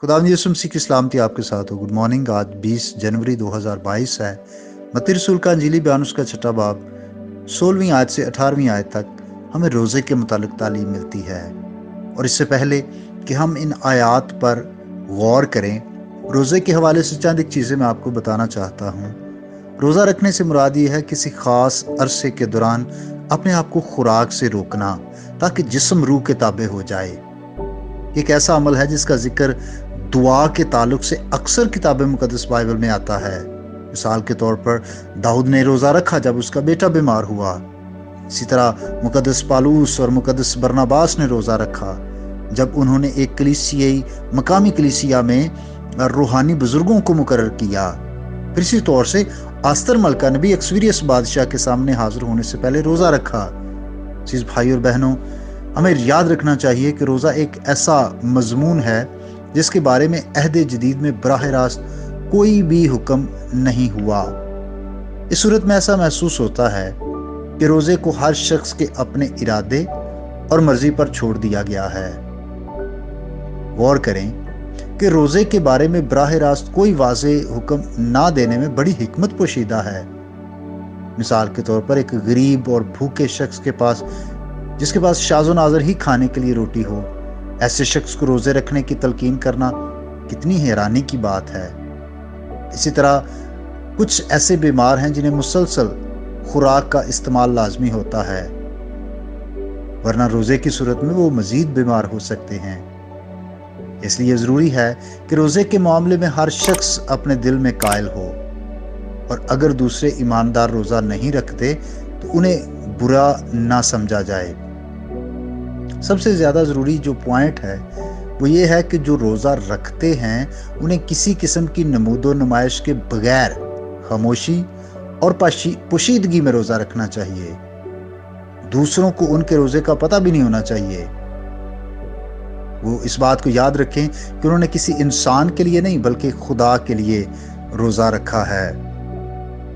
खुदावंद यीशु मसीह की सलामती आपके साथ हो। Good morning. आज 20 जनवरी 2022 है। मत्ती रसूल का अंजीली बयान उसका 6 बाब 16वीं आयत से 18वीं आयत तक हमें रोज़े के मुतालिक तालीम मिलती है। और इससे पहले कि हम इन आयात पर गौर करें, रोज़े के हवाले से चंद एक चीज़ें मैं आपको बताना चाहता हूँ। रोज़ा रखने से मुराद ये है किसी ख़ास अरसे के दौरान अपने आप को खुराक से रोकना, ताकि जिस्म रूह के ताबे हो जाए। एक ऐसा अमल है जिसका जिक्र दुआ के ताल्लुक से अक्सर किताब मुकद्दस बाइबल में आता है। मिसाल के तौर पर दाऊद ने रोज़ा रखा जब उसका बेटा बीमार हुआ। इसी तरह मुकद्दस पालूस और मुकद्दस बरनबास ने रोज़ा रखा जब उन्होंने एक कलीसियाई मकामी कलीसिया में रूहानी बुजुर्गों को मुकर्रर किया। फिर इसी तौर से आस्तर मलका ने भी एक्सवीरियस बादशाह के सामने हाजिर होने से पहले रोज़ा रखा। अज़ीज़ भाई और बहनों, हमें याद रखना चाहिए कि रोज़ा एक ऐसा मजमून है जिसके बारे में अहद जदीद में बराह रास्त कोई भी हुक्म नहीं हुआ। इस सूरत में ऐसा महसूस होता है कि रोज़े को हर शख्स के अपने इरादे और मर्जी पर छोड़ दिया गया है। गौर करें कि रोज़े के बारे में बराह रास्त कोई वाज़ेह हुक्म ना देने में बड़ी हिकमत पोशीदा है। मिसाल के तौर पर एक गरीब और भूखे शख्स के पास जिसके पास शाज़ो नाज़र ही खाने के लिए रोटी हो, ऐसे शख्स को रोज़े रखने की तलकीन करना कितनी हैरानी की बात है। इसी तरह कुछ ऐसे बीमार हैं जिन्हें मुसलसल खुराक का इस्तेमाल लाजमी होता है, वरना रोज़े की सूरत में वो मज़ीद बीमार हो सकते हैं। इसलिए ज़रूरी है कि रोज़े के मामले में हर शख्स अपने दिल में कायल हो, और अगर दूसरे ईमानदार रोज़ा नहीं रखते तो उन्हें बुरा ना समझा जाए। सबसे ज़्यादा ज़रूरी जो पॉइंट है वो ये है कि जो रोज़ा रखते हैं उन्हें किसी किस्म की नमूदो नुमाइश के बगैर खामोशी और पोशीदगी में रोज़ा रखना चाहिए। दूसरों को उनके रोज़े का पता भी नहीं होना चाहिए। वो इस बात को याद रखें कि उन्होंने किसी इंसान के लिए नहीं बल्कि खुदा के लिए रोज़ा रखा है,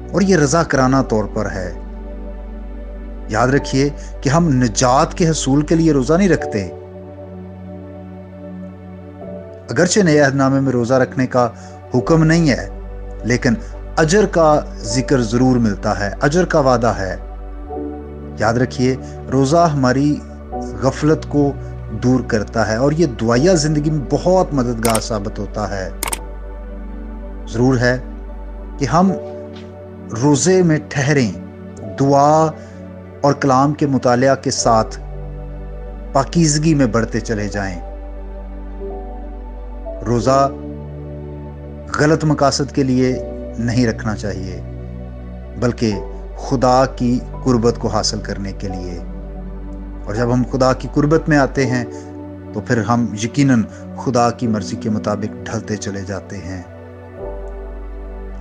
और ये रज़ा कराना तौर पर है। याद रखिए कि हम निजात के हसूल के लिए रोज़ा नहीं रखते। अगरचे नए अहदनामे में रोज़ा रखने का हुक्म नहीं है, लेकिन अजर का जिक्र ज़रूर मिलता है, अजर का वादा है। याद रखिए, रोज़ा हमारी गफलत को दूर करता है और ये दुआया ज़िंदगी में बहुत मददगार साबित होता है। ज़रूर है कि हम रोज़े में ठहरें, दुआ और कलाम के मुतालिया के साथ पाकीज़गी में बढ़ते चले जाएं। रोज़ा गलत मकासद के लिए नहीं रखना चाहिए, बल्कि खुदा की कुर्बत को हासिल करने के लिए। और जब हम खुदा की कुर्बत में आते हैं तो फिर हम यकीनन खुदा की मर्जी के मुताबिक ढलते चले जाते हैं।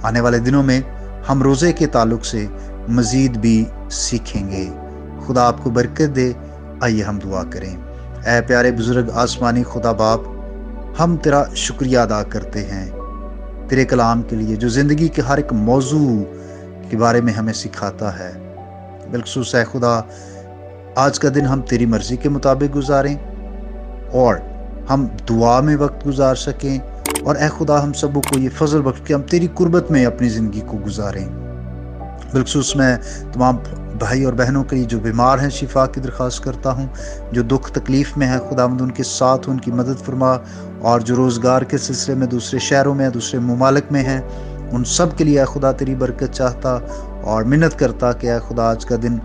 आने वाले दिनों में हम रोज़े के ताल्लुक से मज़ीद भी सीखेंगे। खुदा आपको बरकत दे। आइए हम दुआ करें। ऐ प्यारे बुजुर्ग आसमानी खुदा बाप, हम तेरा शुक्रिया अदा करते हैं तेरे कलाम के लिए जो ज़िंदगी के हर एक मौजू के बारे में हमें सिखाता है। बिलखुसूस है खुदा, आज का दिन हम तेरी मर्ज़ी के मुताबिक गुजारें और हम दुआ में वक्त गुजार सकें, और ऐ खुदा हम सबों को ये फजल बख्श के हम तेरी कुर्बत में अपनी ज़िंदगी को गुजारें। बिलखुसूस मैं तमाम भाई और बहनों के लिए जो बीमार हैं शिफा की दरख्वास्त करता हूँ, जो दुख तकलीफ़ में है खुदावंद उनके साथ उनकी मदद फरमा, और जो रोज़गार के सिलसिले में दूसरे शहरों में दूसरे ममालिक में हैं उन सब के लिए ऐ खुदा तेरी बरकत चाहता और मिन्नत करता कि ऐ खुदा आज का दिन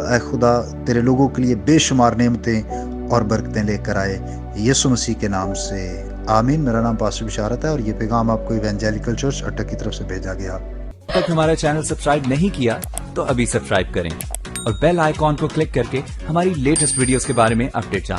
ऐ खुदा तेरे लोगों के लिए बेशुमार नेमतें और बरकतें लेकर आए, यीशु मसीह के नाम से आमीन। मेरा नाम पास्टर बिशारत है और ये पैगाम आपको इवेंजेलिकल चर्च अटक की तरफ से भेजा गया। अब तक हमारा चैनल सब्सक्राइब नहीं किया तो अभी सब्सक्राइब करें और बेल आइकॉन को क्लिक करके हमारी लेटेस्ट वीडियोस के बारे में अपडेट जानें।